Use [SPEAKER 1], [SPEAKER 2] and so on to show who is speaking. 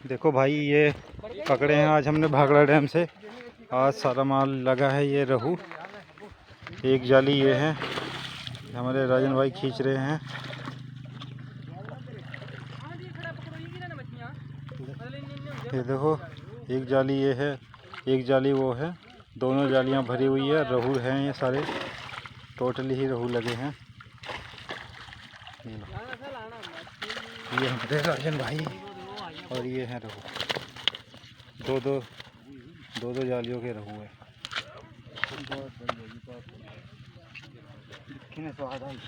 [SPEAKER 1] देखो भाई ये पकड़े हैं आज हमने भाखड़ा डैम से। आज सारा माल लगा है। ये रहू एक जाली ये है, हमारे राजन भाई खींच रहे हैं। ये देखो एक जाली ये है, एक जाली वो है, दोनों जालियां भरी हुई है। रहू हैं ये सारे, टोटली ही रहू लगे हैं। ये हमारे राजन भाई और ये हैं रहू, दो जालियों के रहू है। स्वाद आई।